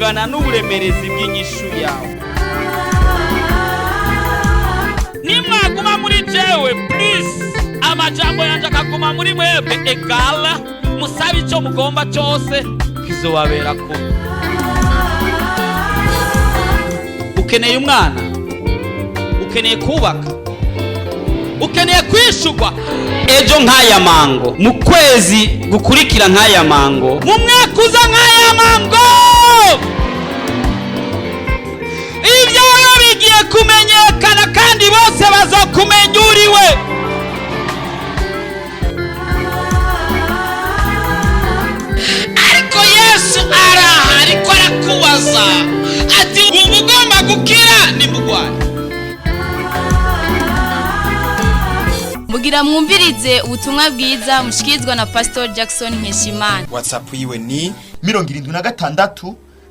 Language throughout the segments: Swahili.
kungana n'uburemerezi bw'inyishu yawe. Nimwaguma muri jewe please, amajambo yanje akaguma muri mwebwe egala, musabe ico mugomba cyose kizobabera ko. Ukeneye umwana, ukeneye kubaka, ukeneye kwishugwa ejo nk'aya mango, mu kwezi gukurikira nk'aya mango, mu mwaka uza nk'aya mango, ibyawe bigiye kumenyekana kandi bose bazokumenya uriwe. Ariko Yesu araha, ariko arakubaza ati ubu ugomba gukira ni mugwayi. Mugira mwumvirize ubutumwa bwiza mushikizwa na Pastor Jackson Nkeshimana. WhatsApp yiwe ni 76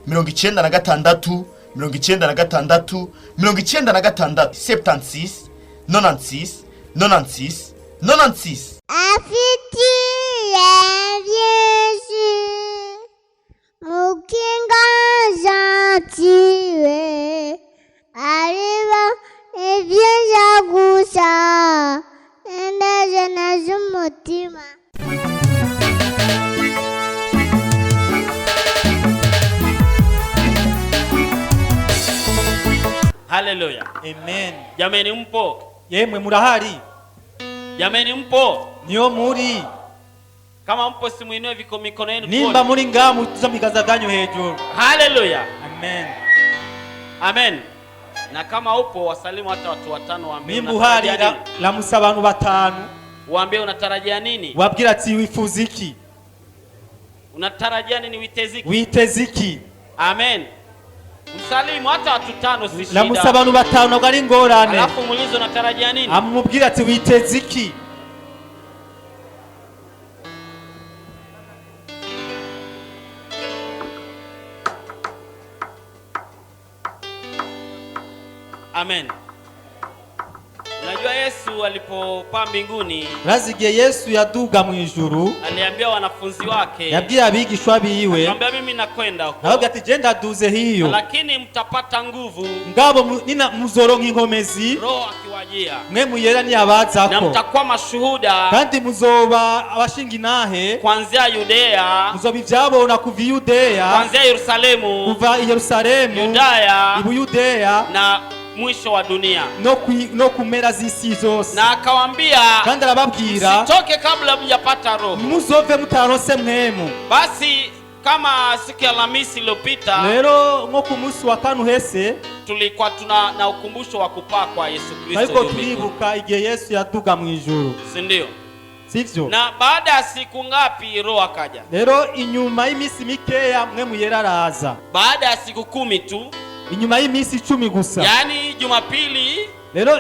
96 96 96 76 96 96 96. Afiti Yesu mukinga zatiwe arriva et vient jagusa endaje na zumutima. Haleluya. Amen. Jameni mpo? Yemwe murahari? Jameni mpo? Niyo muri. Kama mpo simuinue mikono yenu. Nimba muri ngamu tuza migaza ganyu hejuru. Haleluya. Amen. Amen. Na kama upo wasalimu hata watu watano, waambie Mimbuhari la musabanu batanu. Waambie unatarajia nini? Wabwira ati wifuza iki? Unatarajia nini? Witeziki? Witeziki. Amen. Msalimu hata watu tano si shida. La musabanu batanu nagari ngorane. Alafu muulize unatarajia nini? Amubwira ati witeziki. Amen. Unajua Yesu alipopaa mbinguni, razigiye Yesu yaduga mu ijuru, aliambia wanafunzi wake, yabwiye abigishwa biwe, akamwambia mimi nakwenda huko, nawe ati genda duze hiyo, lakini mtapata nguvu ngabo nina muzoronka inkomezi, Roho akiwajia, mwe muyera ni abazako, na mtakuwa mashuhuda, kandi muzoba abashinga inahe kuanzia Yudea, muzoba ivyabona kuva Yudea, kuanzia Yerusalemu, kuva Yerusalemu, Yudaya, ibu Yudea, na mwisho wa dunia, no kumera zisi zose. Na akawaambia, kandi arababwira, msitoke kabla mjapata Roho, muzove mutarose mwemu. Basi kama siku ya Alhamisi iliyopita, rero nko ku munsi wa kane uhese, tulikuwa tuna na ukumbusho wa kupaa kwa Yesu Kristo, ariko turibuka igihe Yesu yaduga mu ijuru, si ndio? Sivyo? Na baada ya siku ngapi Roho akaja? Rero inyuma y'imisi mikeya mwe muyera araza, baada ya siku 10 tu, inyuma y'imisi 10 gusa, yani Jumapili. Rero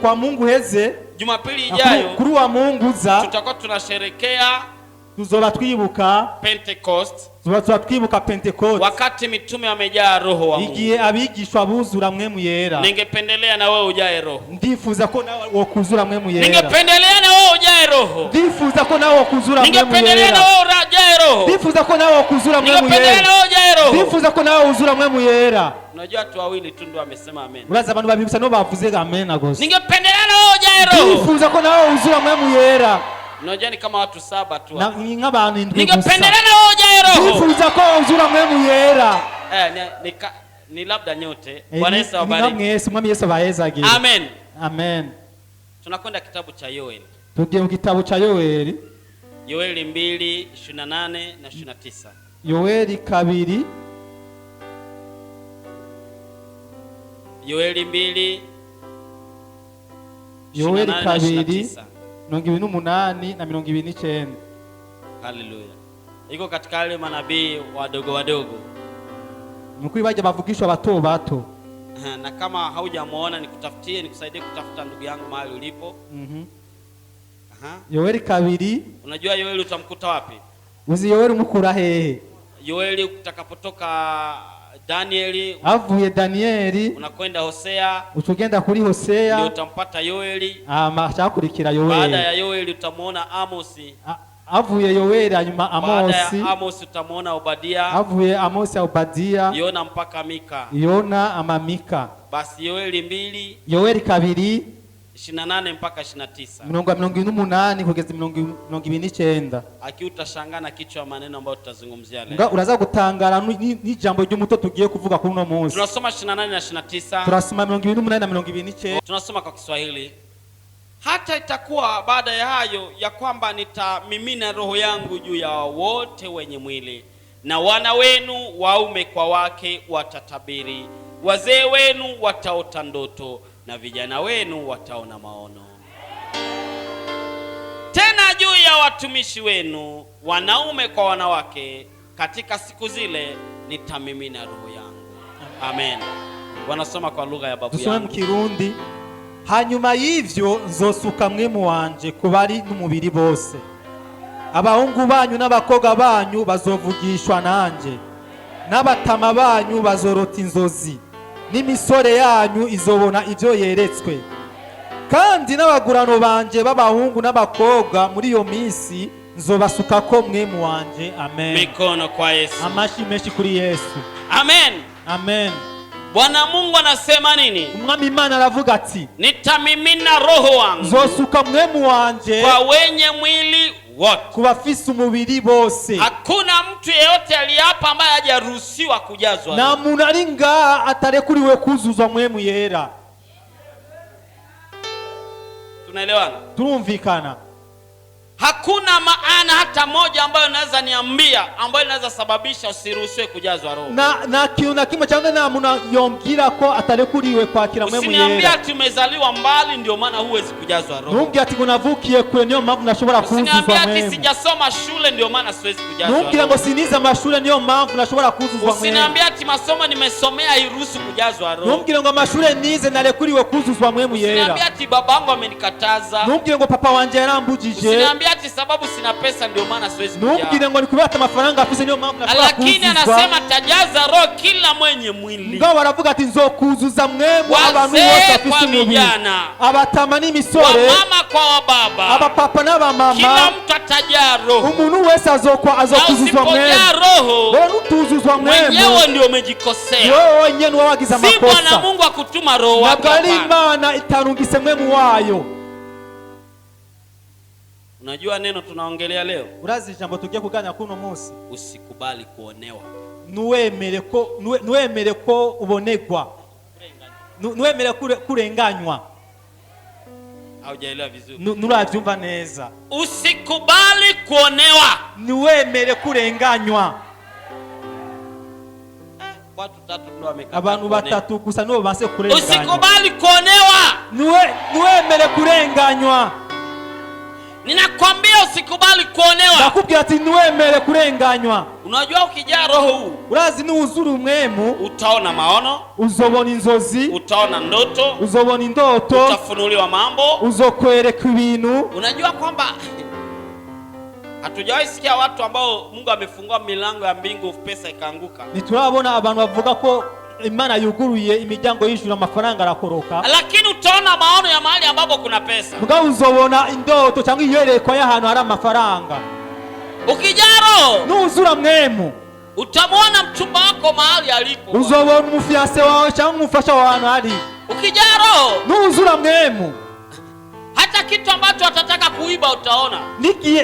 kwa Mungu heze, Jumapili ijayo kuri wa Mungu za tutakuwa tunasherekea, tuzoba twibuka Pentecost, tuzoba twibuka Pentecost, wakati mitume wamejaa Roho wa Mungu, igihe abigishwa buzura mwe muyera. Ningependelea na wewe ujae Roho. Ndifuza ko nawe wokuzura mwe muyera. Ningependelea na wewe ujae Roho. Ndifuza ko nawe wokuzura mwe muyera. Ningependelea na wewe ujae Roho. Ndifuza ko nawe wokuzura mwe muyera. Ningependelea na wewe ujae Roho. Ndifuza ko nawe uzura mwe muyera. Unajua watu wawili tu ndio wamesema amen. Uraza abantu babiri gusa no bavuze amen agose. Ningependelea na wewe ujae Roho. Ndifuza ko nawe uzura mwe muyera. Unajua ni kama watu 7 tu. Na nk'abantu 7 gusa. Ningependelea na wewe ujae Roho. Ndifuza ko uzura mwe muyera. Ni labda nyote. Bwana Yesu awabariki. Ni Yesu, mwami Yesu abayezage. Amen. Amen. Tunakwenda kitabu cha Yoeli. Tugiye mu kitabu cha Yoeli. Yoeli 2:28 na 29. Yoeli 2. Yoeli 2. Yoeli 2. 28 na 29. Haleluya. Iko katika wale manabii wadogo wadogo. Mkuri baje bavugishwa bato bato. Na kama haujamuona nikutafutie, nikusaidie kutafuta ndugu yangu mahali ulipo. Yoeli 2. Unajua Yoeli utamkuta wapi? Uzi Yoeli mukura hehe? Yoeli utakapotoka Danieli, avuye Danieli unakwenda Hosea, utugenda kuri Hosea ndio utampata Yoeli. Chakurikira Yoeli. Baada ya Yoeli utamuona Amosi. avuye Yoweri hanyuma Baada ya Amosi, Amos utamwona Obadia, avuye Amosi Obadia, Yona mpaka Mika. Yona amamika. Basi Yoeli 2 Yoweri 2 28 mpaka 29. 28 kugeza 29. Aki utashangaa na kichwa ya maneno ambayo tutazungumzia leo. Nga uraza gutangara n'ijambo ry'umuto tugiye kuvuga kuri uno munsi. Tunasoma 28 na 29. Turasoma 28 na 29. Tunasoma kwa Kiswahili. Hata itakuwa baada ya hayo ya kwamba nitamimina roho yangu juu ya wote wenye mwili, na wana wenu waume kwa wake watatabiri, wazee wenu wataota ndoto, na vijana wenu wataona maono. Tena juu ya watumishi wenu wanaume kwa wanawake, katika siku zile nitamimina roho yangu. Amen. Wanasoma kwa lugha ya babu Tusome mu yangu. Kirundi. Hanyuma y'ivyo nzosuka mwemu wanje ku bari n'umubiri bose. Abahungu banyu n'abakobwa banyu bazovugishwa nanje, n'abatama banyu bazorota inzozi, n'imisore yanyu izobona ivyo yeretswe. Kandi n'abagurano banje b'abahungu n'abakobwa muri iyo minsi nzobasukako mwemu wanje. Amen. Mikono kwa Yesu. Amashi menshi kuri Yesu. Amen. Amen. Bwana Mungu anasema nini? Umwami Imana aravuga ati, Nitamimina roho wangu nzosuka mwemu wanje kwa wenye mwili wote. ku bafise umubiri bose. Hakuna mtu yeyote aliyapa ambaye hajaruhusiwa kujazwa. Nta muntu ari ngaha atarekuriwe kuzuzwa mwemu yera. Tunaelewana? Turumvikana. Hakuna maana hata moja ambayo naweza niambia ambayo inaweza sababisha usiruhusiwe kujazwa roho. Na kintu na kimwe cyangwa nta muntu yombwira ko atarekuriwe kwakira mwemu Usiniambia yera. ati umezaliwa mbali ndio maana huwezi kujazwa roho. Numbwira ati ngo navukiye kure niyo mpamvu nashobora kuzuzwa Usiniambia ati mwemu. sijasoma shule ndio maana siwezi kujazwa Numbwira roho. ngo sinize amashuri niyo mpamvu nashobora kuzuzwa mwemu. Usiniambia ati masomo nimesomea hairuhusu kujazwa roho. Numbwira ngo amashuri nize narekuriwe kuzuzwa mwemu yera. Usiniambia ati babangu amenikataza. Numbwira ngo papa wanje yarambujije. Usiniambia ati sababu sina pesa ndio maana siwezi kujazwa. Numbwira ngo nikubera amafaranga afise niyo mpamvu nashobora kuzuzwa. Lakini anasema tajaza roho kila mwenye mwili. Ngo baravuga ati nzokuzuza mwemu abantu Wazee bose kwa afise umubiri. vijana, Abatama n'imisore, wamama kwa wababa, abapapa n'abamama, kila mtu atajaa roho. umuntu wese azokuzuzwa mwemu. Usipojaa roho, Wewe utuzuzwa mwemu, mwenyewe ndio umejikosea. wewe wenyewe wagize Si Bwana amakosa. Mungu akutuma roho wake. Ntabwo ari hapana. Imana itarungise mwemu wayo. Unajua neno tunaongelea leo? Urazi ijambo tugiye kuganira kuno munsi. Usikubali kuonewa. Nuwemere ko ubonegwa. Nuwemere kurenganywa. Haujaelewa vizuri. Nuravyumva neza. Usikubali kuonewa. Nuwemere kurenganywa. Watu tatu ndio wamekataa. Abantu kuonewa. batatu gusa nibo banse kurenganywa. Usikubali kuonewa. Nuwemere kurenganywa. Ninakwambia usikubali kuonewa. Nakubwira ati nuwemere kurenganywa. Unajua ukijaa roho huu, Urazi nuwuzura umwemu, utaona maono, uzobona inzozi, utaona ndoto, uzobona indoto, utafunuliwa mambo. uzokwereka ibintu. Unajua kwamba hatujawahi sikia watu ambao Mungu amefungua milango ya mbingu pesa ikaanguka. Niturabona abantu bavuga ko Imana yuguruye imiryango y'ijuru amafaranga arakoroka. Lakini utaona maono ya mahali ambapo kuna pesa. Muga uzobona indoto cyangwa iyerekwa y'ahantu hari amafaranga. Ukijaa roho, Nuzura mwemu, utamwona mchumba wako mahali alipo. uzobona umufiance wawe cyangwa umufasha wawe hari. Ukijaa roho, Nuzura mwemu, hata kitu ambacho atataka kuiba utaona.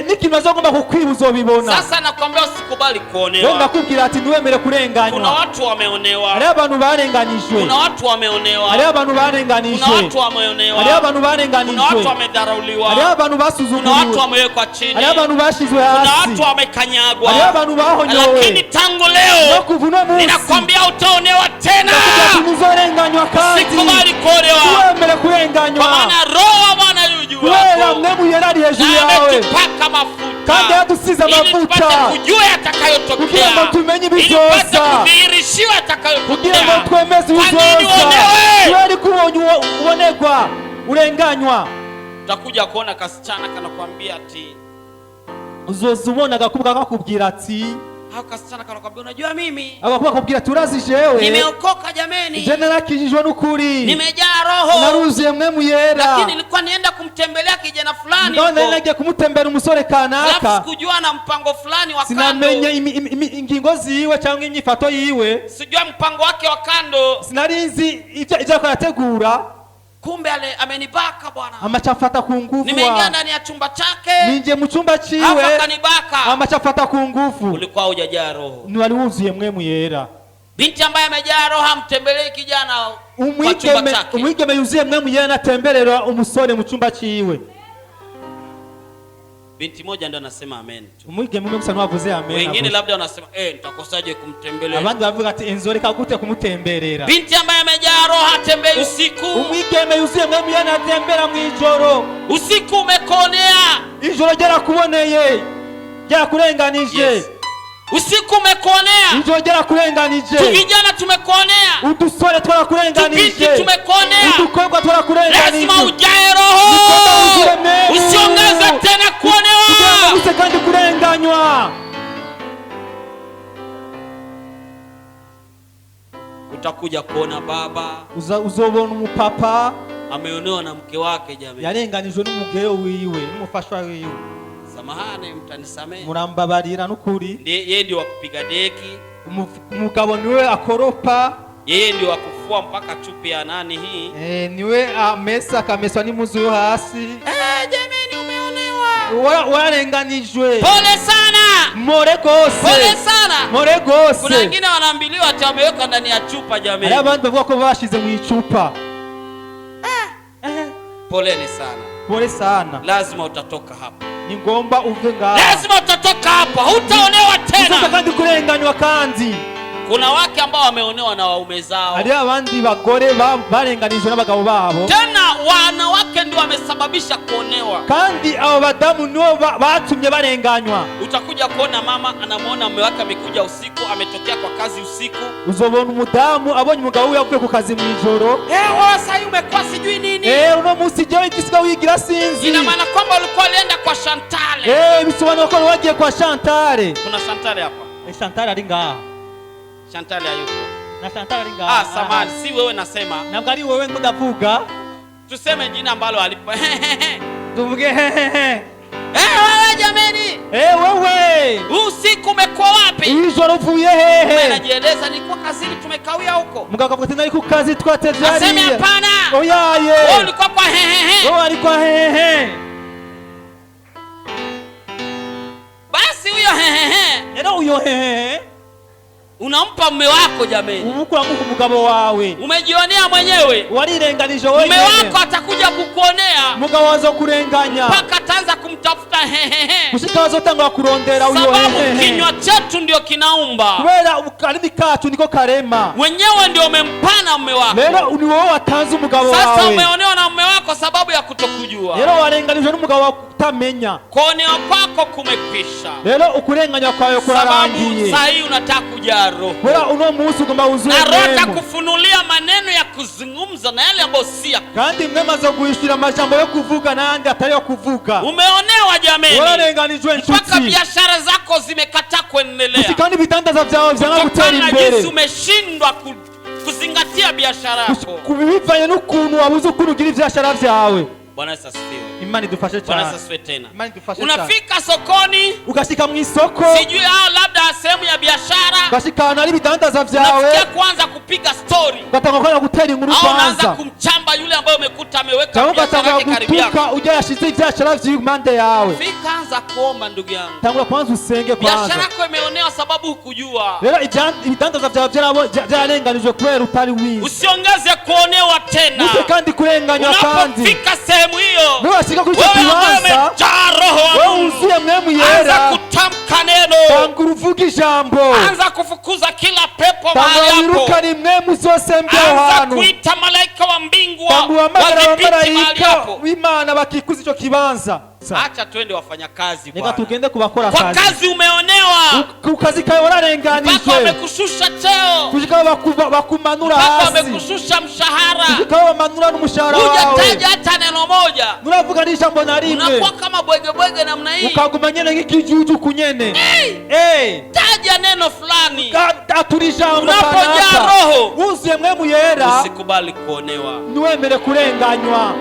niki bazogomba kukwiba uzobibona. Sasa nakwambia usikubali Wenda kuonewa. kubwira ati nuwemere Kuna kurenganywa. watu wameonewa. Hari abantu barenganyijwe. Kuna watu wameonewa. Hari abantu Kuna barenganijwe. watu wameonewa. Hari abantu Kuna watu barenganijwe. wamedharauliwa. Hari abantu Kuna watu basuzuguriwe. wamewekwa chini. Hari abantu bashizwe Kuna hasi. watu wamekanyagwa. Hari abantu bahonyowe. Lakini tangu No leo kuva uno munsi ninakwambia utaonewa tena. ntuzorenganywa kandi. Usikubali kuonewa. Tuwemere Kwa kurenganywa. maana roho wa Bwana yu juu Kubera yako. mwemu yera ari hejuru Na yawe. ametupaka mafuta. Kandi yadusize Ili amavuta. tupate kujua yatakayotokea. Kugira ngo tumenye Ili ibizoza. tupate kudhihirishiwa yatakayotokea. Kugira ngo twemeze Kwa nini ibizoza. uonewe? Kubera ko ubonegwa urenganywa. Utakuja kuona kasichana kanakwambia ati, Uzoza ubona agakobwa kakubwira ati, hao kasichana kanakwambia unajua mimi agakobwa kakubwira ati urazi jewe. nimeokoka jameni. Je narakijijwe n'ukuri. Nimejaa roho. Naruzuye mwemu yera. Lakini nilikuwa nienda kumtembelea kijana fulani ndabona huko. nagiye kumutembera umusore Alafu kanaka sikujua na mpango fulani wa kando. sinamenye ingingo ziwe cyangwa inyifato yiwe, Sijua mpango wake wa kando. sinarinzi ivyo yategura. Kumbe amenibaka bwana. Amachafata ku nguvu. Nimeingia ndani ya chumba chake. Ninje mu chumba ciwe. Hapo akanibaka. Amachafata ku nguvu. Ulikuwa hujajaa roho. Ni wali wuzuye mwemu yera. Binti ambaye amejaa roho hamtembelee kijana kwa chumba chake. Umwigeme yuzuye mwemu yera natemberera umusore mu chumba ciwe. Binti moja ndo anasema amen tu. Umwigeme umwe gusa nwavuze amen. Wengine labda wanasema nitakosaje kumtembelea. Abandi bavuga ati enzoreka gute kumutemberera. Binti ambaye amejaa roho hatembei usiku. Umwigeme yuzuye mwemu yera natembera mwijoro. Usiku umekonea. Ijoro ryara kuboneye. Ryara kurenganije. Yes. Usiku umekonea. Ijoro ryara kurenganije. Tuvijana tumekonea. Udusore twara kurenganije. Tubinti tumekonea. Udukobwa twara kurenganije. Lazima ujae roho. Usiongeze tena kuonewa. Use kandi kurenganywa. Utakuja kuona baba uzobona umupapa ameonewa na mke wake jamii. Yarenganijwe n'umugero wiwe n'umufashwa wiwe. Samahane, mtanisamehe. Murambabarira n'ukuri. Yeye ndio wakupiga deki. Umugabo niwe akoropa. Yeye ndio wakufua mpaka chupi ya nani hii. Niwe amesa kameswa n'imuzu yo hasi. Jamani umeonewa. Warenganijwe. Pole sana. More gose. Pole sana. More gose. Kuna wengine wanaambiliwa ati wameweka ndani ya chupa jamani. Hari abandi bavuga ko bashize mu icupa. Poleni sana. Pole sana. Lazima utatoka hapa. Ni ngomba uve ngaha. Lazima utatoka hapa. Hutaonewa tena. Usoka kandi kurenganywa kandi. Kuna wake ambao wameonewa na waume zao. Hari abandi bagore barenganijwe n'abagabo babo. Tena wanawake ndio wamesababisha kuonewa. Kandi abo badamu nibo batumye barenganywa. Utakuja kuona mama anamuona mume wake amekuja usiku, ametokea kwa kazi usiku. Uzobona umudamu abonye umugabo we yavuye ku kazi mu ijoro. Sasa umekuwa sijui nini. Uno munsi jewe igisiga wigira sinzi. Ina maana kwamba ulikuwa ulienda kwa Chantal. Bisobanura ko wagiye kwa Chantal. Kuna Chantal hapa. Chantal ari ngaha. Chantal hayuko. Na Chantal ari ngaha. Samahani, si wewe nasema. Nabwo ari wewe ndavuga. Tuseme jina ambalo alipo. Tuvuge wewe jameni. Wewe. Usiku umekuwa wapi? Ijoro uvuye hehe? Wewe najieleza nilikuwa kazini tumekawia huko. Mugabo akavuga ati ku kazi twatevye ari. Aseme hapana. Oyaye. Wewe ulikuwa kwa hehehe. Wewe alikuwa hehehe. Basi huyo hehehe. Nero uyo hehehe. Unampa mume wako jameni. Umukura ku mugabo wawe. Umejionea mwenyewe. Warirenganije wewe. Mume wako atakuja kukuonea. Mugabo wazo kurenganya. Paka ataanza kumtafuta hehehe. Kushika wazotanga kurondera uyo hehehe. Sababu kinywa chetu ndio kinaumba. Kubera ukarimi kacu niko karema. Wenyewe ndio umempana mume wako. Rero ni wowe watanze umugabo wawe. Sasa umeonewa na mume wako sababu ya kutokujua. Rero warenganije n'umugabo wakutamenya. Kuonewa kwako kumekwisha. Rero ukurenganya kwawe kurarangiye. Sababu saa hii unataka kujaa roho. Bora uno munsi ugomba uzuye na mwemu. roho kufunulia maneno ya kuzungumza na yale ambayo si ya. Kandi mwema zo guhishira amajambo yo kuvuga nandi atari yo kuvuga. Umeonewa jameni. Wararenganijwe nshuti. Mpaka biashara zako zimekataa kuendelea. Usikani vitandaza vyao vyanga gutera imbere. Jinsi umeshindwa kuzingatia biashara yako. Kubivanye n'ukuntu wabuze ukuntu ugira ivyashara vyawe. Bwana Yesu asifiwe. Imani dufashe cyane. Bwana Yesu asifiwe tena. Imani dufashe cyane. Unafika sokoni, ukashika mu isoko. Sijui labda sehemu ya biashara. Ukashikana ari bitandaza vyawe. Unafikia kuanza kupiga story. Ugatanga kwa gutera inkuru kwanza. Unaanza kumchamba yule ambaye umekuta ameweka biashara yake karibu yako. Ujya yashize ivyashara vy'imande yawe. Fika anza kuomba ndugu yangu. Tangura kwanza usenge kwanza. Biashara yako imeonewa sababu hukujua. Rero ibitandaza vyawe byararenganijwe kubera utari wize. Usiongeze kuonewa tena. Ute kandi kurenganywa kandi. Unapofika sehemu hiyo. Shika kuri kibanza. Wewe uzuye mwemu yera. Anza kutamka neno. Tangura uvuga ijambo. Anza kufukuza kila pepo mahali hapo. Tangura ni mwemu zose mbyo hano. Anza kuita malaika wa mbingu malaika w'Imana bakikuza ico kibanza. Acha twende wafanya kazi bwana. Nika tugende kubakora kazi. Kwa kazi umeonewa. Ku kazi kawe wararenganijwe. Mpaka wamekushusha cheo. Kushika bakumanura hasi. Mpaka wamekushusha mshahara. Kushika wamanura n'umushahara wawe. Hujataja hata neno moja. Nuravuga ni jambo na rimwe. Unakuwa kama bwege namna hii. Ukaguma nyene nk'ikijuju kunyene. Taja neno fulani. Aturi jambo unapojaa roho. Uzuye mwemu yera. Usikubali kuonewa. Niwemere kurenganywa.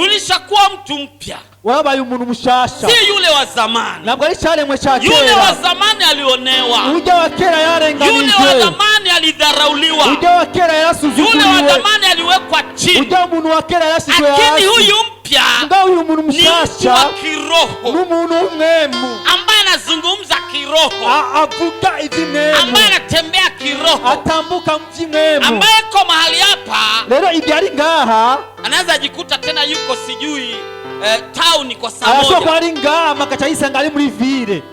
ulishakuwa mtu mpya, warabaye umuntu mushasha, si yule wa zamani. ntabwo ari cyaremwe cya Yule wa kera. zamani alionewa, Ujya wa kera yule wa yarenganijwe, zamani alidharauliwa, ujya wa kera yule wa yarasuzuguriwe, zamani aliwekwa chini. ujya umuntu wa kera yarashyizwe Lakini hasi. huyu mpya Ngaho uyu muntu ni mtu mushasha wa kiroho, n'umuntu w'umwemu ambaye anazungumza kiroho, avuga iby'imwemu, ambaye anatembea kiroho, atambuka mu by'imwemu. ambaye ko mahali hapa Rero ibyo ari ngaha anaweza jikuta tena yuko sijui town kwa arashobora kuba samoja. ari ngaha magaca yisanga ari muri ville.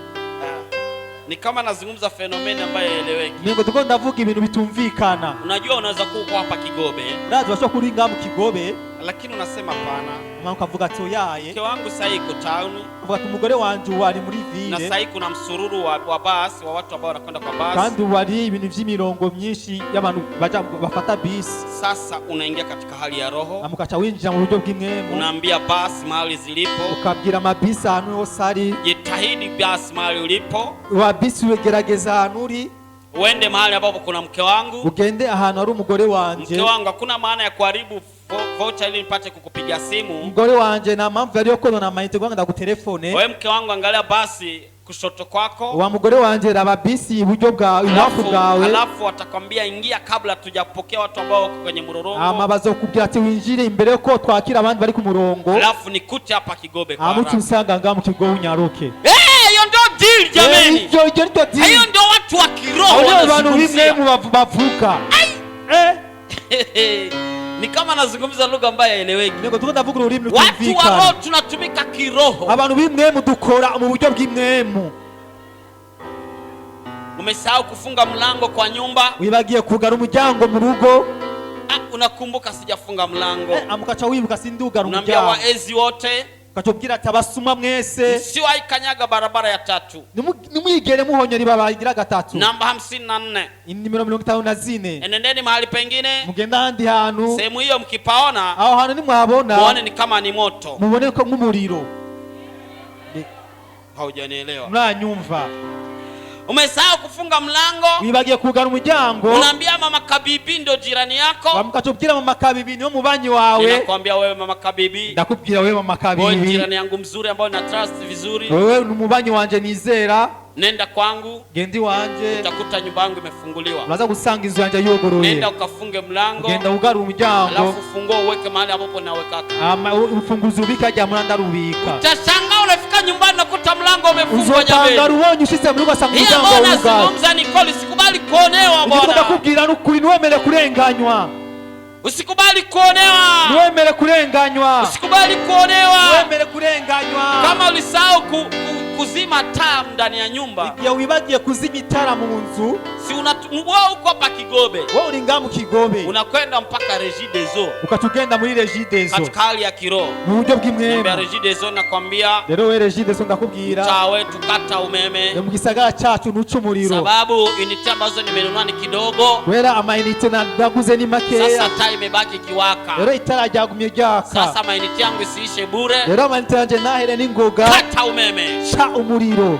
Ni kama nazungumza fenomeni ambayo haieleweki. Ningo tuko ndavuga ibintu bitumvikana. Unajua unaweza kuwa uko hapa Kigobe, Urazi bashobora kuri ngaha mu Kigobe, lakini unasema pana, mama ukavuga ati oyaye, mke wangu sasa yuko town ukavuga ati umugore wanje ubu ari muri na ville, sasa kuna msururu wa basi wa watu ambao wanakwenda kwa basi. kandi ubu ari ibintu by'imirongo myinshi y'abantu baja bafata bisi. Sasa unaingia katika hali ya roho, Amukaca winjira mu buryo bw'imwemu, unaambia basi mahali zilipo, ukabwira amabisi ahantu hose ari, jitahidi basi mahali ulipo, wa bisi wegerageza ahantu uri, uende mahali ambapo kuna mke wangu. ugende ahantu ari umugore wanje. Mke wangu, hakuna maana ya kuharibu voucher ili nipate kukupigia simu. Umugore wanje nta mpamvu yari yo konona amayinite ngo ndagutelefone. Wewe mke wangu, angalia basi kushoto kwako, Wa mugore wanje raba bisi iburyo bwawe, ibubafu bwawe, alafu watakwambia ingia kabla tujapokea watu ambao wako kwenye mrorongo. ama bazokubwira ati winjire imbere yuko twakira abandi bari ku murongo. Alafu nikute hapa Kigobe kwa Amuki haraka. usanga ngaha mu Kigobe unyaruke. Hiyo ndio deal jameni. Iryo ryo di. Hiyo ndio watu wa kiroho Abo bantu wanazungumzia. b'imwemu bavuka. Ni kama nazungumza lugha ambayo haieleweki. Nego tuko ndavuga ururimi Watu wa roho rutumvikana. tunatumika kiroho. Abantu b'imwemu dukora mu buryo bw'imwemu. Umesahau kufunga mlango kwa nyumba? Wibagiye kugara umuryango mu rugo. Unakumbuka sijafunga mlango. Amukaca wibuka sindugara Unaambia umuryango. waezi wote Ukatubwira ati abasuma mwese. msiwahi kanyaga barabara ya 3. Nimwigere muhonyera ibabagira gatatu. Namba 54. Nimero 54. Enendeni mahali pengine. Mugenda handi hantu. Sehemu hiyo mkipaona, Aho hantu nimwabona. muone ni kama ni moto. Mubone ko nk'umuriro. Haujanielewa. Muranyumva. Umesahau kufunga mlango? Wibagiye kugara umuryango. Unaambia mama Kabibi ndo jirani yako? Bamukatubwira mama Kabibi niyo mubanyi wawe. Ninakwambia wewe mama Kabibi, Ndakubwira wewe mama wewe Kabibi. jirani yangu mzuri ambao na trust vizuri. Wewe ni umubanyi wanje nizera. Nenda kwangu, Gendi wanje. utakuta nyumba yangu imefunguliwa. Uraza gusanga inzu yanje yugoroye. Nenda ukafunge mlango. Genda ugara umuryango. Alafu funguo uweke mahali ambapo nawekaka. Ufunguzi ubika ajya muranda rubika. Utashangaa unafika nyumbani unakuta mlango umefungwa Uzotanga jamani. rubonye ushitse muri ugasanga Hiyo umuryango mbona wugaye. nazungumza Nicole, usikubali kuonewa Ndiko bwana. ndakubwira n'ukuri ntiwemere kurenganywa. Usikubali kuonewa. Ntiwemere kurenganywa. Usikubali kuonewa. Ntiwemere kurenganywa. Kama ulisahau kuzima taa ndani ya nyumba, Igihe wibagiye kuzimya itara mu nzu, si wewe uko hapa Kigobe, wowe uri ngaha mu Kigobe, unakwenda mpaka Regideso ukatugenda muri Regideso katika hali ya kiroho. mu buryo bw'imwemu. Niambia Regideso, nakwambia Rero we Regideso ndakubwira, mtaa wetu kata umeme, mu gisagara cyacu ntuca umuriro, sababu uniti ambazo nimenunua ni kidogo. wera amayinite naguze ni makeya. Sasa taa imebaki kiwaka. Rero itara ryagumye ryaka. Sasa mainiti yangu isiishe bure, Rero amayinite yanje nahere n'ingoga, kata umeme. ca umuriro.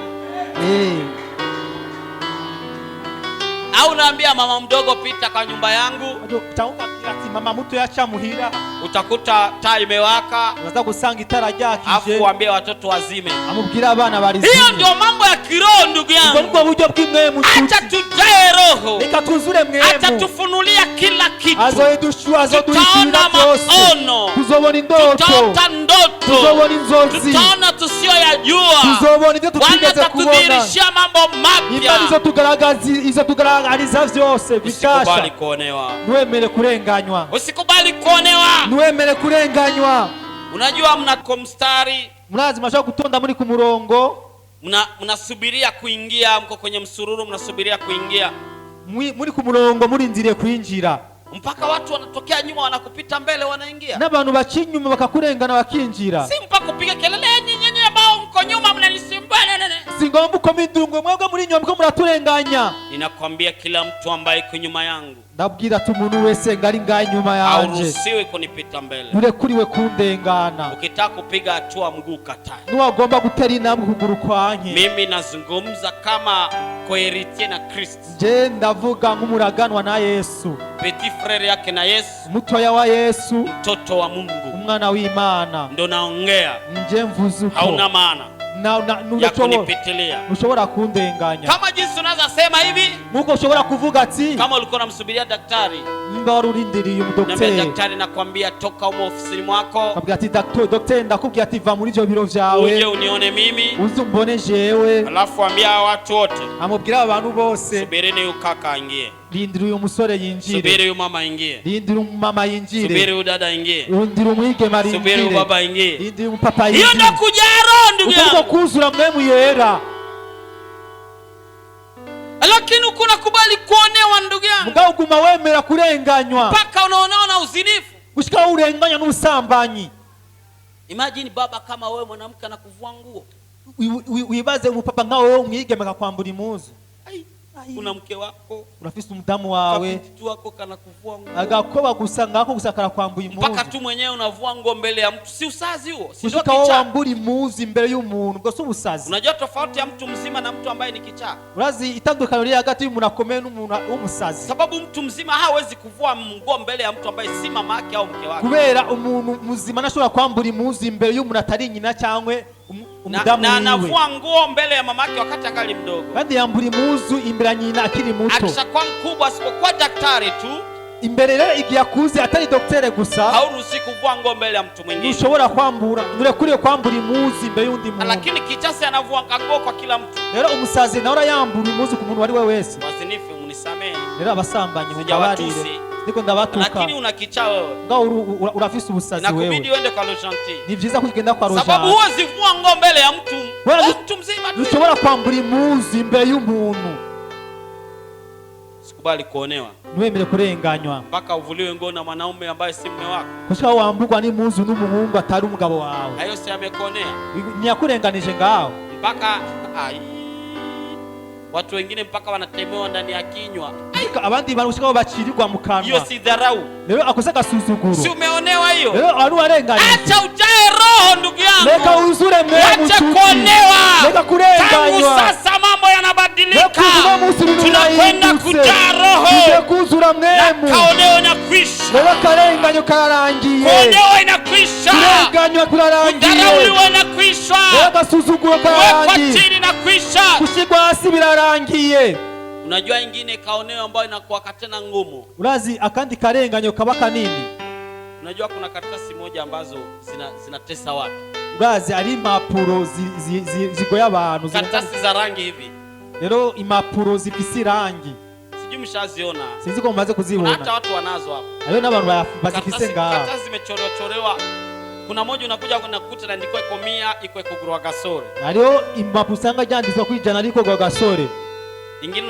Au naambia mama mdogo, pita kwa nyumba yangu, Ukabwira ati mama muto yaca muhira, utakuta taa imewaka, uraza gusanga itara ryakije, afu waambie watoto wazime. amubwira abana barizimye. Hiyo ndio mambo ya kiroho ndugu Ubwo yangu. nibwo buryo bw'imwemu. Acha tujae roho, Reka tuzure acha mwemu. tufunulia kila kitu. Azodushua azoduhishurira Tutaona byose. maono, Tuzobona indoto. tutaota ndoto, Tuzobona inzozi. tutaona tusiyoyajua. Tuzobona ibyo Bwana tutigeze kubona. atatudhihirishia mambo mapya. Imana izotugaragariza vyose Usikubali bishasha. kuonewa, Ntiwemere kurenganywa. usikubali kuonewa. Ntiwemere kurenganywa. Unajua mnako mstari, Murazi mashaka gutonda muri ku murongo. mnasubiria kuingia, mko kwenye msururu, mnasubiria kuingia Muri ku murongo murindiriye kwinjira. mpaka watu wanatokea nyuma wanakupita mbele wanaingia. N'abantu bacinyuma bakakurengana bakinjira. Si mpaka kupiga kelele nyinyi ambao mko nyuma mnanisimbua. Singomba uko mindurungwe mwebwe muri nyuma mko muraturenganya. Ninakwambia kila mtu ambaye iko nyuma yangu Ndabwira ati umuntu wese ngari ngaye nyuma yanje. hauruhusiwi kunipita mbele. Urekuriwe kundengana. Ukitaka kupiga hatua, mguu katae. Nuwagomba gutera intambwe ukuguru kwanke. Mimi nazungumza kama koeritie na Kristo. Je ndavuga nk'umuraganwa na Yesu. petit frere yake na Yesu, mutoya wa Yesu, mtoto wa Mungu. umwana w'Imana. Ndo naongea, Nje mvuze uko hauna maana ya kunipitilia. Ushobora kundenganya. Kama jinsi unaweza sema hivi, Muko ushobora kuvuga ati kama ulikuwa unamsubiria daktari, nimba warurindiriye na umudokiteri. daktari nakwambia toka umo ofisini mwako, Kabwira ati docteur ndakubwiye ati va muri ivyo biro vyawe. uje unione mimi, Uzumbone jewe. alafu ambia watu wote, Amubwira abantu bose. subirini uyu kaka aingie, Rindira uyu musore yinjire. subiri uyu mama aingie, Rindira umama yinjire. subiri uyu dada aingie, Rindira umwigema yinjire. subiri uyu baba aingie. Rindira umupapa Hiyo yinjire. ndo kujaa Roho ndugu Uko yangu. kuzura mwemu yera. Lakini unakubali kuonewa ndugu yangu, Mugabo guma wemera kurenganywa. mpaka unaonaona uzinifu. Ushika urenganya n'ubusambanyi. Imagine baba kama wewe mwanamke anakuvua nguo. Wibaze umupapa nka wewe umwigeme akakwambura imuzu. Kuna mke wako, Urafise umudamu wawe kabinti wako kanakuvua nguo. agakoba gusa ngako gusa karakwambuye imuzu. Mpaka tu mwenyewe unavua nguo mbele ya mtu. Si usazi huo? Si ndio Ushika wowe kichaa? wambura imuzu imbere y'umuntu ngo ubusazi. Unajua tofauti ya mtu mzima na mtu ambaye ni kichaa? Urazi itandukano riri hagati y'umuntu akomeye n'umuntu w'umusazi. Sababu mtu mzima hawezi kuvua nguo mbele ya mtu ambaye si mama yake au mke wake. Kubera umuntu muzima nashobora kwambura imuzu imbere y'umuntu atari nyina cyangwa umudamu Na wiwe. anavua nguo mbele ya mama yake wakati akali mdogo. Kandi yambura imuzu imbere ya nyina akiri muto. Akishakuwa mkubwa, asipokuwa daktari tu, Imbere rero igihe akuze atari doktere gusa. hauruhusi kuvua nguo mbele ya mtu mwingine. Ushobora kwambura, urekuriye kwambura imuzu imbere y'undi muntu. Lakini kichasi anavua nguo kwa kila mtu. Rero umusazi nawe arayambura imuzu ku muntu wari we wese. Wazinifu mnisamehe. Rero abasambanyi mubabarire. Ndiko ndabatuka. Lakini una kichaa wewe. Nga urafise ubusazi wewe. Nakubidi uende kwa Rojanti. Ni vyiza kugenda kwa Rojanti. Sababu huwezi vua nguo mbele ya mtu. Wewe Mtu mzima tu. ushobora kwambura imuzu imbere y'umuntu. Sikubali kuonewa. Niwemere kurenganywa. Mpaka uvuliwe nguo na mwanaume ambaye si mume wako. Kushika wamburwa n'imuzu n'umuhungu atari umugabo wawe. Hayo si amekonea. Nyakurenganije ngaho. Mpaka watu wengine mpaka wanatemewa ndani ya kinywa. Abandi barushika bacirirwa mu kanwa. Hiyo si dharau. Rero akoze agasuzuguro. Si umeonewa hiyo? Rero ari warenganije. Acha ujae Roho ndugu yangu. Leka uzure mwemu. Acha kuonewa. Leka kurenganywa. Tangu sasa mambo yanabadilika. Leka tunakwenda kujaa Roho. kuzura mwemu. Kaonewa inakwisha. Rero karenganyo kararangiye. Kuonewa inakwisha. Kurenganywa kurarangiye. Kudharauliwa inakwisha. Rero agasuzuguro Wekwa kararangiye. chini inakwisha. Kushigwa hasi birarangiye. Unajua ingine kaonewa ambayo inakuwa tena ngumu. Urazi akandi karenganyo kaba kanini. Unajua kuna karatasi moja ambazo zinatesa watu. Urazi ari impapuro zigoya abantu. Karatasi za rangi hivi. Rero impapuro zifise irangi. Sijui mshaziona. Sinzi ko mumaze kuzibona. Hata watu wanazo hapo. Ayo n'abantu bazifise ngaha. Karatasi zimechorewa. Kuna moja unakuja kunakuta na ndiko iko 100 iko kugurwa gasore. Hariho impapuro usanga ryanditswe kwijana ariko gwa gasore. Ingine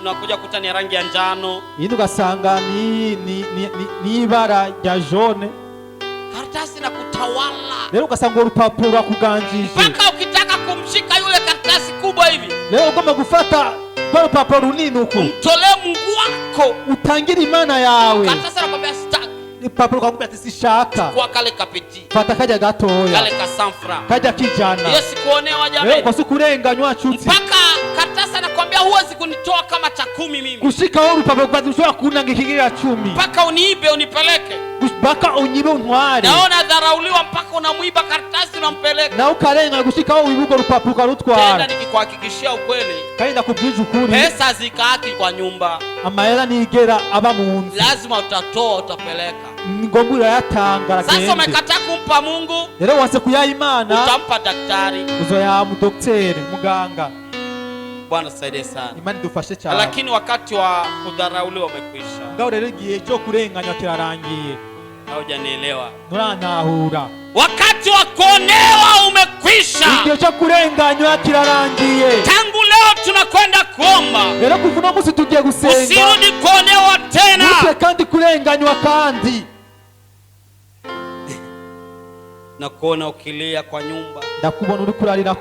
unakuja kuta ni rangi ya njano. Yindi ugasanga ni ibara rya jaune. Karatasi na kutawala. Rero ugasanga urupapuro akuganjije. Mpaka ukitaka kumshika yule karatasi kubwa hivi. Rero ugomba gufata kwa rupapuro runini uko. Mtolee Mungu wako. Utangira Imana yawe. Karatasi anakwambia sitaki. Ipapuro kakubya ati sishaka. Kwa kale kapeti. Fata kajya gatoya. Kale ka sanfra. Kajya kijana. Yesu kuonewa jamani. Rero kwasi kurenganywa chutsi. Mpaka karatasi anakwambia huwezi kunitoa kama cha 10 mimi. Kushika wo rupapuro kwazi ushobora kunanga ikigira 10. Mpaka uniibe unipeleke. Mpaka unyibe untware. Naona dharauliwa mpaka unamuiba karatasi unampeleka. Na ukarenga gushika wo wibugo rupapuro karutwara. Tena nikikuhakikishia ukweli. Kandi ndakubwije ukuri. Pesa zikaaki kwa nyumba. Amahera nigera aba mu nzu. Lazima utatoa utapeleka. Ngombo urayatanga ragende. Sasa umekataa kumpa Mungu. Rero wanse kuya Imana. Utampa daktari. Uzoya mu doktere muganga. Bwana saidie sana. Imani dufashe cyane. Lakini wakati wa kudharauliwa umekwisha. Ngao rero igihe cyo kurenganywa kirarangiye. Haujanielewa. Nurantahura. Wakati wa kuonewa umekwisha. Igihe cyo kurenganywa kirarangiye. Tangu leo tunakwenda kuomba. Rero kuva no musi tugiye gusenga. Usirudi kuonewa tena. Use kandi kurenganywa kandi. Na kuona ukilia kwa nyumba. Ndakubona uri kurarira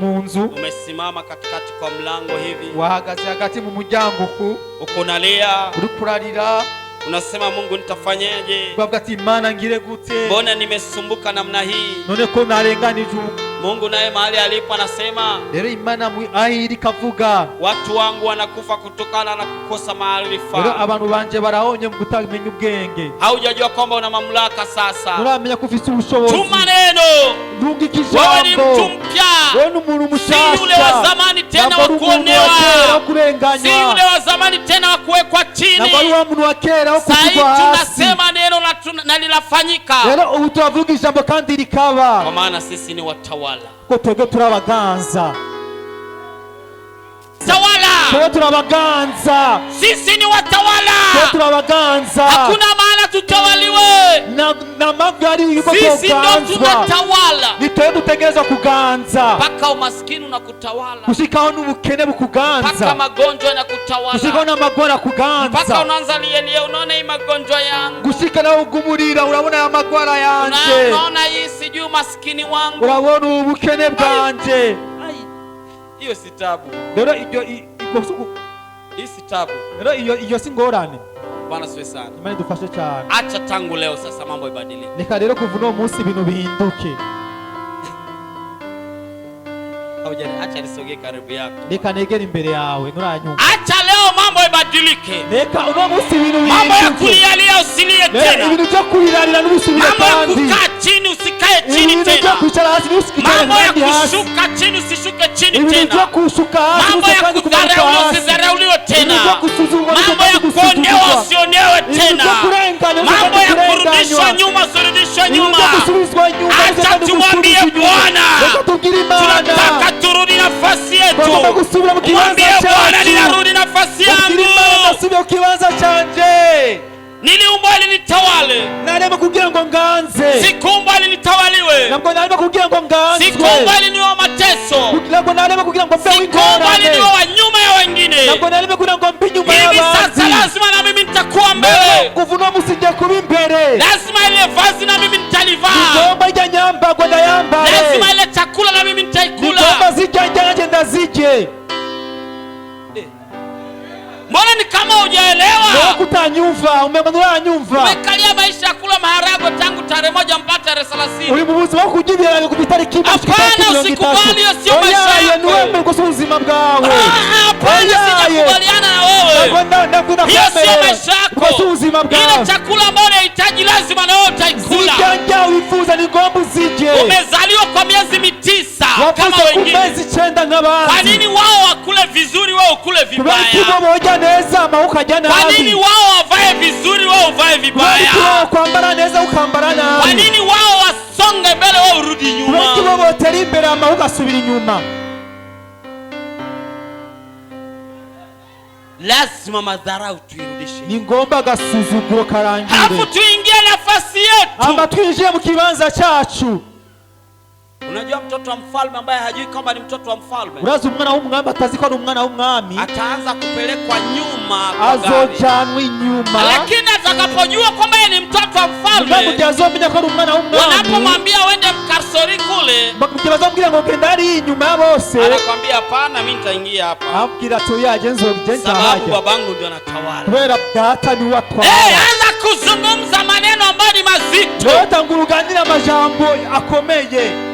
mu nzu. Umesimama katikati kwa mlango hivi. Wahagaze hagati mu muryango ku. Uko nalia. Uri kurarira. Unasema Mungu nitafanyaje? Bavuga ati Imana ngire gute? Mbona nimesumbuka namna hii? None ko narenganije Mungu naye mahali alipo anasema, rero Imana ahiri kavuga, watu wangu wanakufa kutokana na kukosa maarifa. rero abantu banje barahonye mu kutamenya ubwenge. Haujajua kwamba una mamlaka sasa. Uramenya ko ufite ubushobozi. Tuma neno. Dunga ikijambo. Wewe ni mtu mpya. Wewe ni umuntu mushasha. Si yule wa zamani tena wa kuonewa. Si yule wa zamani tena wa kuwekwa chini. Na bali wa muntu wa kera wo kuvugwa hasi. Tunasema neno na linafanyika. Rero ubu turavuga ijambo kandi rikaba. Kwa maana sisi ni watawala. Ko twebwe turabaganza. Tawala. Twebwe turabaganza. Sisi ni watawala. Twebwe turabaganza. Hakuna maana tutawaliwe. Na magari yuko kuganzwa. Sisi ndio tunatawala. Ni twebwe dutegerezwa kuganza. Paka umaskini unakutawala. Kushikaho n'ubukene bukuganza. Paka magonjwa yanakutawala. Kushikaho n'amagora kuganza. Paka unaanza liye unaona hii magonjwa yangu. Gushika nawe ugumurira urabona ya magwara yanje. Unaona hii sijui maskini wangu. Urabona ubukene bwanje. Hiyo si tabu. Rero hii si tabu. Rero iyo si ngorane. Bwana siwe sana. Imani dufashe cyane. Acha tangu leo sasa mambo ibadilike. Reka rero kuva no munsi ibintu bihinduke. Acha nisogee karibu yako. Reka negera imbere yawe nuranyumva. Acha leo mambo ibadilike. Reka uno munsi ibintu bihinduke. Mambo ya kulialia usilie tena. Ibintu byo kulialia n'ubusubire kandi. Mambo ya kukaa chini usikae chini tena. Ibintu byo kwicara hasi n'usikare hasi. Mambo ya hasi. kushuka chini usishuke chini tena. Ibintu byo kushuka hasi mambo ya kudharauliwa usidharauliwe tena. Mambo ya kuonewa usionewe tena. Mambo ya kurudishwa nyuma usurudishwe nyuma. Acha tumwambie Bwana. Tunataka turudi nafasi yetu. Mwambie Bwana ninarudi nafasi yangu. Niliumbwa ili nitawale. Narema kugira ngo nganze. Sikuumbwa ili nitawaliwe. Nabwo narema kugira ngo nganze. Sikuumbwa ili niwe mateso. Nabwo narema kugira ngo mbe wingorane. Sikuumbwa ili niwe wa nyuma ya wengine. Nabwo narema kugira ngo mbe nyuma ya abandi. Hivi sasa lazima na mimi nitakuwa mbele. Kuvuno musije kuba imbere. Lazima ile vazi na mimi nitalivaa. Ngomba ijya nyamba ngo ndayambare. Lazima ile chakula na mimi nitaikula. Ngomba zijya njye ndazije. Mbona ni kama hujaelewa? Mbona kutanyumva? Umemanura nyumva. Umekalia maisha ya kula maharagwe tangu tarehe 1 mpaka tarehe 30. Uri mu buzima bwo kujibira kubitari kimwe. Hapana, usikubali hiyo sio maisha yako. Ni wewe kwa ubuzima bwawe. Hapana, sijakubaliana na wewe. Hiyo sio maisha yako. Kwa ubuzima bwawe. Ile chakula ambayo unahitaji lazima na wewe utaikula. Sijanja uifuza ni ngombe zije. Umezaliwa kwa miezi 9 kama wengine. Miezi 9 nk'abandi. Kwa nini wao wakule vizuri wewe ukule vibaya? Neza maukajya nabi. Kwa nini wao wavae vizuri wewe uvae vibaya? Kwa kwambara neza ukambara nabi. Kwa nini wao wasonge mbele wewe urudi nyuma? Kwa nini wao teri imbere ama ugasubira inyuma? Lazima madharau tuirudishe. Ni ngomba gasuzuguro karangire. Hafu tuingie nafasi yetu. Amba twinjiye mu kibanza cyacu. Unajua mtoto wa mfalme ambaye hajui kama ni mtoto wa mfalme. Urazi umwana w'umwami atazi ko ari umwana w'umwami. Ataanza kupelekwa nyuma. Azojanwa inyuma. Lakini atakapojua kwamba yeye ni mtoto wa mfalme. Ndipo azomenya ko ari umwana w'umwami. Wanapomwambia wende mkarsori kule. Bakimubwira ngo genda ari inyuma ya bose. Anakuambia hapana, mimi nitaingia hapa. Abwira to yaje nzogenda haja. Sababu babangu ndio anatawala. Kubera data ni watwala. Anza kuzungumza maneno ambayo ni mazito. Wotanguruganira amajambo akomeye.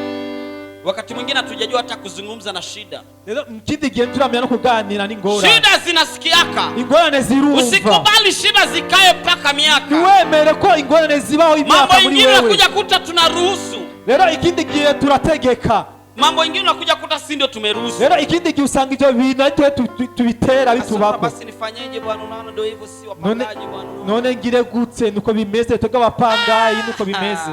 Wakati mwingine hatujajua hata kuzungumza na shida. Rero mkindi gihe turamenya no kuganira n'ingorane. Shida zinasikiaka. Ingorane zirumva. Usikubali shida zikae mpaka miaka. Niwemere ko ingorane zibaho imyaka muri wewe. Mambo unakuja kuta tunaruhusu. Rero ikindi gihe turategeka. Mambo mengine unakuja kuta si ndio tumeruhusu. Rero ikindi gihe usanga ivyo bintu natwe tubitera bitubako. Basi nifanyeje bwana, unaona ndio hivyo, si wapangaji bwana. None ngire gutse nuko bimeze, twebwe abapangayi nuko bimeze.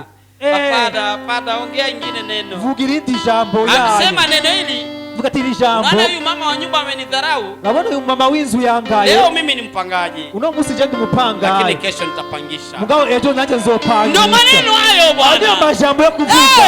Pada ongea ingine neno. Vuga irindi jambo yayo. Anasema neno hili. Vuga tiri jambo. Unaona huyu mama wa nyumba amenidharau. Nabona huyu mama w'inzu yangaye. Leo mimi ni mpangaji. Uno musi je ndumupangayi. Lakini kesho nitapangisha. Mugabo ejo nanje nzopangisha. Ndio maneno hayo bwana. Ndio majambo ya kuvuga.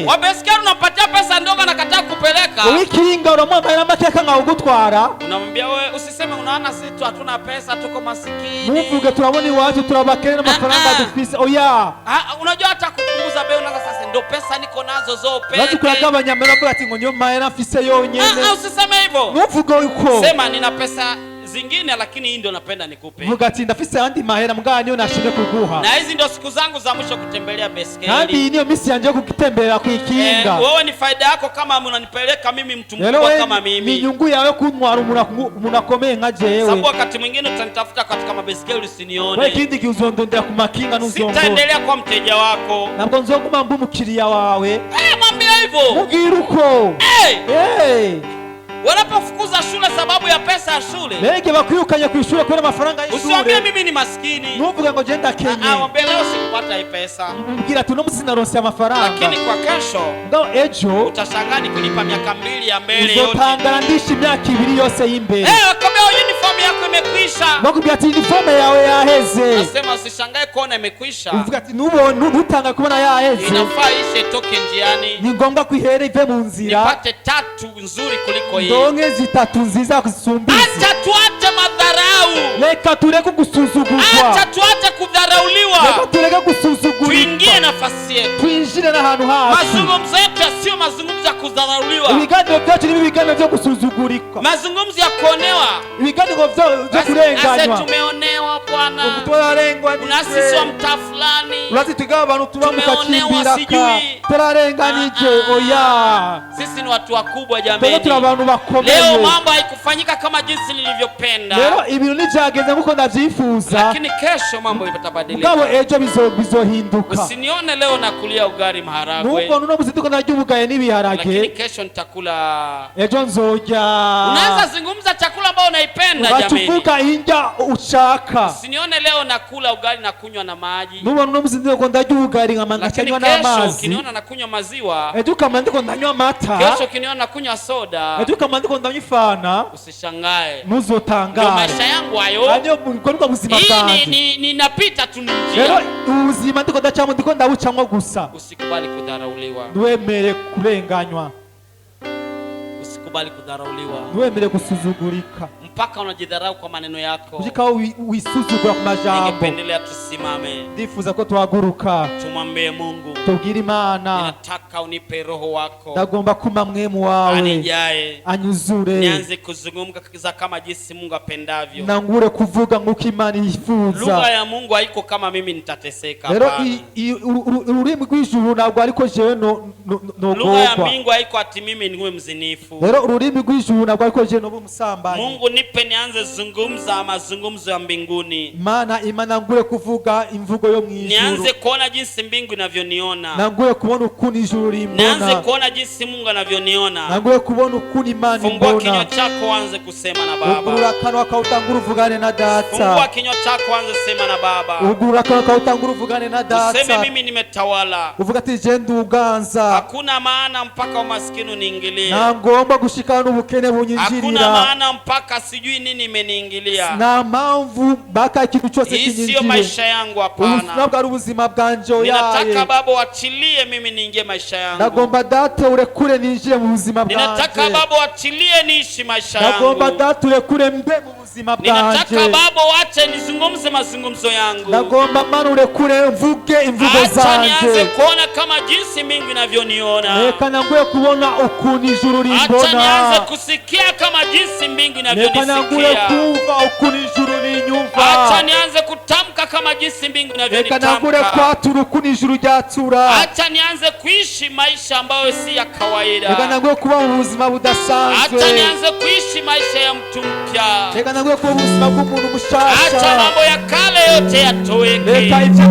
Wabesikia unapatia pesa ndogo na kataa kupeleka. Wikinga uramwambara amateka nkaho gutwara. Unamwambia wewe usiseme unaona sisi tu hatuna pesa, tuko masikini. Muvuge turabona iwacu turabakene n'amafaranga dufise. Oya. Unajua hata kupunguza bei unaanza sasa ndio pesa niko nazo zope. Watu kuragabanya mbere ati ngo nyo mahera mfise yonyene. Usiseme hivyo. Muvuge uko. Sema nina pesa zingine, lakini hii ndio napenda nikupe. vuga ati ndafise andi mahera mbwa niyo nashimye kuguha. Na hizi ndio siku zangu za mwisho kutembelea baiskeli. Kandi niyo misi yanje kukitembera kuikinga. Wewe ni faida yako kama unanipeleka mimi mtu mkubwa kama mimi. Ni nyungu yawe kuntwara umuntu akomeye nka jewe. Sababu wakati mwingine utanitafuta katika mabaiskeli usinione. Wewe kindi kiuzondondera ku makinga n'uzongo. Sitaendelea kwa mteja wako. Nabwo nzoguma mbu mukiriya wawe. Mwambie hivyo. Mugira uko. Wanapofukuza shule sababu ya pesa ya shule. Lege bakwirukanye ku ishuri kubera amafaranga y'ishuri. Usiambie mimi ni maskini. Nuvuga ngo genda Kenya. Mwambie leo sikupata hii pesa. Mbwira tu no musinaronse amafaranga. Lakini kwa kesho ngo ejo utashangaa kunipa miaka 2 ya mbele yote. Uzotangara ndishi imyaka 2 yose y'imbere. Kama uniform yako imekwisha. Bakubwira ati uniform yawe yaheze. Nasema usishangae kuona imekwisha. Uvuga ati nutanga kubona yaheze. Inafaa ishe toke njiani. Ni ngombwa kwihere ive mu nzira. Nipate 3 nzuri kuliko hii. Donge 3 nziza kusumbiza. Acha tuache madharau. Leka tureke gusuzugurwa. Acha tuache kudharauliwa. Leka tureke gusuzugurwa. Tuingie nafasi yetu. Twinjire n'ahantu hacu. Mazungumzo yetu sio mazungumzo ya kudharauliwa. Ibiganiro byacu ni ibiganiro byo gusuzugurika. Mazungumzo ya kuonewa. Ibiganiro byo kurenganywa. Ase tumeonewa Bwana. Turarengwa. Kuna sisi wa mtaa fulani. Urazi tugawa abantu tuba mukakimbiraka. Turarenganije oya. Sisi ni watu wakubwa jamani. Turi abantu bakomeye. Leo mambo haikufanyika kama jinsi nilivyopenda. Leo ibintu nijageze nkuko ndavyifuza. Lakini kesho mambo yatabadilika. Ngabo ejo bizohinduka. Usinione leo nakulia ugali maharagwe. Nuko nuno muzitiko naryo ubugaye n'ibiharage. Lakini kesho nitakula. Ejo nzorya. Unaanza zungumza chakula ambao unaipenda jamani. Wachufuka inja ushaka. Usinione leo nakula ugali na kunywa na maji. Nuko nuno muzitiko ndaryo ugali nkamanga cyanywa n'amazi. Kesho ukiniona nakunywa maziwa. Ejo kamandiko ndanywa amata. Kesho ukiniona nakunywa soda. Ejo kamandiko ndanywa ifana. Usishangae. Nuzotangara. Maisha yangu hayo. Anyo mukora buzima bwanjye. Hii ninapita tu njia. Rero ubuzima ndiko ndacamo ndiko ndawucamwa gusa. Usikubali kudharauliwa. Nwemere kurenganywa. Usikubali kudharauliwa. Nwemere gusuzugurika. Mpaka unajidharau kwa maneno yako. Kushika wisuzugura ku majambo. Ningependelea tusimame. Ndifuza ko twaguruka. Tumwambie Mungu. Tubwire Imana. Ninataka unipe roho wako. Ndagomba kuma mwemu wawe. Anijae. Anyuzure. Nianze kuzungumza kama jinsi Mungu apendavyo. Nangure kuvuga nk'uko Imana yifuza. Lugha ya Mungu haiko kama mimi nitateseka. Rero ururimi rw'ijuru ntabwo ariko jewe no lugha ya Mungu haiko ati mimi niwe mzinifu. Rero ururimi rw'ijuru ntabwo ariko jewe no bumusambanye. Mungu nipe nianze zungumza mazungumzo ya mbinguni. Imana ngure kuvuga imvugo yo mwijuru. Nianze kuona jinsi mbingu inavyoniona. Nangure kubona ukuntu ijuru rimbona. Nianze kuona jinsi Mungu anavyoniona. Nangure kubona ukuntu Imana imbona. Fungua kinywa chako uanze kusema na Baba. Ugurura kanwa kautangura uvugane na Data. Fungua kinywa chako uanze sema na Baba. Ugurura kanwa kautangura uvugane na Data. Useme mimi nimetawala. Uvuga ati je nduganza. Hakuna maana mpaka umaskini uniingilie. Na ngomba gushikana ubukene bunyinjirira. Hakuna maana mpaka sijui nini imeniingilia. Na mpamvu baka ikintu cyose kinyinjire. Sio maisha yangu hapana. Ubuzima bwa ubuzima bwanje oyaye. Ninataka Baba wachilie mimi niingie maisha yangu. Nagomba Data urekure ninjire mu buzima bwanje. Ninataka Baba wachilie niishi maisha yangu. Nagomba Data urekure mbe mu buzima bwanje. Ninataka Baba wache nizungumze mazungumzo yangu. Nagomba Mana urekure mvuge imvugo zanje. Acha nianze kuona kama jinsi mbingu inavyoniona. Reka nanguye kubona ukuntu ijuru rimbona. Acha nianze kusikia kama jinsi mbingu inavyonisikia. Reka nanguye kumva ukuntu ijuru rinyumva. Acha nianze kutamka kama jinsi mbingu inavyonitamka. Reka nanguye kwatura ukuntu ijuru ryatura. Acha nianze kuishi maisha ambayo si ya kawaida. Reka nanguye kuba mu buzima budasanzwe. Acha nianze kuishi maisha ya mtu mpya. Reka nanguye kuba mu buzima bw'umuntu mushasha. Acha mambo ya kale yote yatoweke. Reka ibyo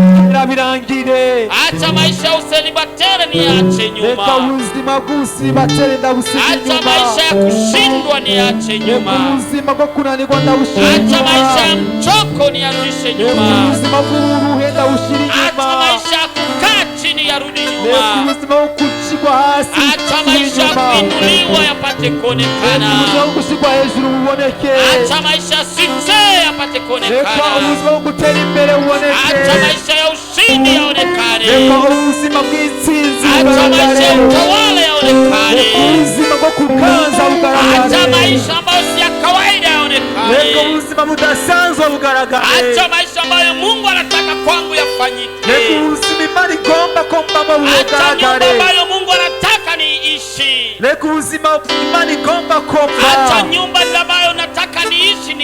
birangire. Acha maisha ya uselibateri niache nyuma. Reka ubuzima bw'usibateri ndabusiga inyuma. Acha maisha ya kushindwa niache nyuma. Reka ubuzima bwo kunanirwa ndabushyira Acha inyuma. maisha ya mchoko niarudishe Reka nyuma. ubuzima bw'uruhe ndabushyira inyuma. Acha maisha ya kukaa chini yarudi Reka nyuma. ubuzima bwo kushigwa hasi Acha maisha ya kuinuliwa yapate kuonekana. ubuzima bwo gushigwa hejuru buboneke. Acha maisha ya site yapate Reka kuonekana. ubuzima bwo gutera imbere buboneke. Acha maisha ya ushindi yaonekane. Reka ubuzima bw'intsinzi Acha maisha ya bugaragare. utawala yaonekane. Reka ubuzima bwo kuganza Acha bugaragare. maisha ambayo si ya kawaida Reka yaonekane. ubuzima budasanzwe bugaragare. Acha maisha ambayo Mungu anataka kwangu yafanyike. Reka ubuzima Imana igomba ko mbamo Acha nyumba bugaragare. ambayo Mungu anataka niishi. Reka ubuzima Imana igomba ko Acha mba. nyumba ambayo nataka niishi.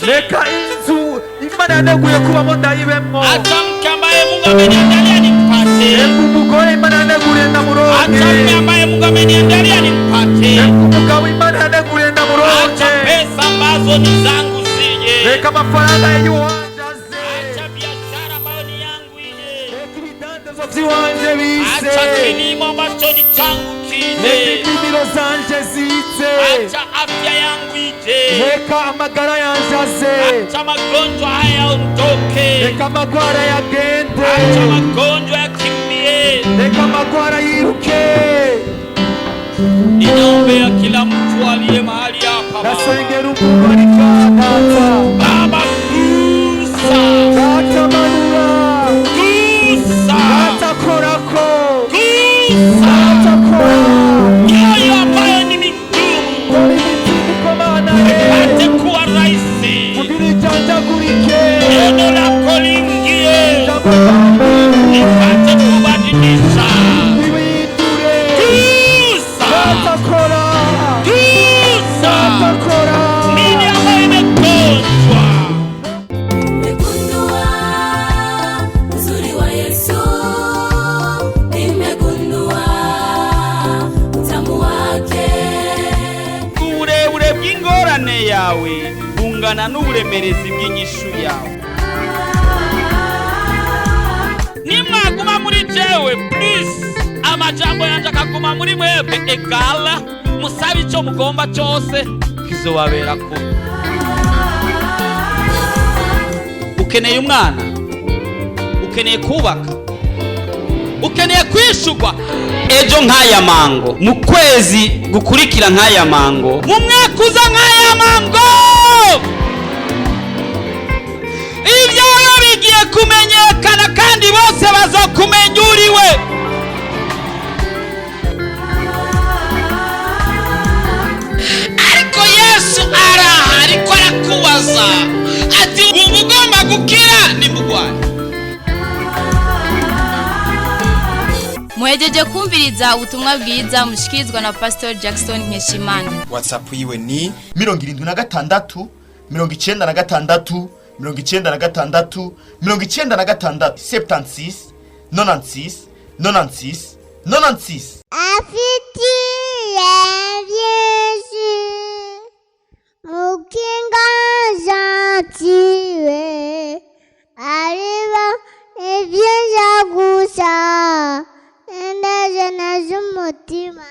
reka inzu Imana yaneguye kubamo ndayibemwo. Acha mke ambaye Mungu ameniandalia nimpate. Reka umugore Imana yaneguriye ndamuronke. Acha mke ambaye Mungu ameniandalia nimpate. Reka umugabo Imana yaneguriye ndamuronke. Acha pesa ambazo ni zangu zije. Reka amafaranga y'uwanje aze. Acha biashara ambayo ni yangu ije. Reka ibidandazo vy'iwanje bize. Acha kilimo ambacho ni changu kije. Reka indimiro zanje zize. Acha afya yangu ije. Reka amagara yanje aze. Acha magonjwa haya yaondoke. Reka amagwara yagende. Acha magonjwa yakimbie. Reka amagwara yiruke. Ninaombea kila mtu aliye mahali hapa Baba. Nasengera umugore ikantata. Baba gusa. Data manura. Gusa. Data korako. Gusa. Data kora. Mioyo ambayo ni migumu Kora imitima ikomana ipate ye. kuwa rahisi. Kugira ijanjagurike. Neno lako liingie Jambo langu lipate kubadilisha. libidure. Gusa. Data kora. Gusa. Data kora. Nini ambayo imegonjwa? Nimegundua uzuri wa Yesu, nimegundua utamu wake. Uburebure bw'ingorane yawe bungana n'uburemerezi bw'inyishu yawe. Nimwaguma muri jewe please, amajambo yanje akaguma muri mwebwe egala, musabe ico mugomba cyose kizobabera ko. Ukeneye umwana, ukeneye kubaka, ukeneye kwishurwa ejo nk'aya mango, mu kwezi gukurikira nk'aya mango, mu mwaka uza nk'aya mango, ibyawe bigiye kumenyekana kandi bose bazokumenya uriwe. Ariko Yesu araha, ariko arakubaza ati ubu ugomba gukira nimugwane. muhejeje kumviriza ubutumwa bwiza mushikirizwa na Pastor Jackson Nkeshimana. WhatsApp yiwe ni 76 96 96 96 76 96 96 96. Afitiye Yesu mukinga zatiwe ariba ibyiza gusa endaje na z'umutima.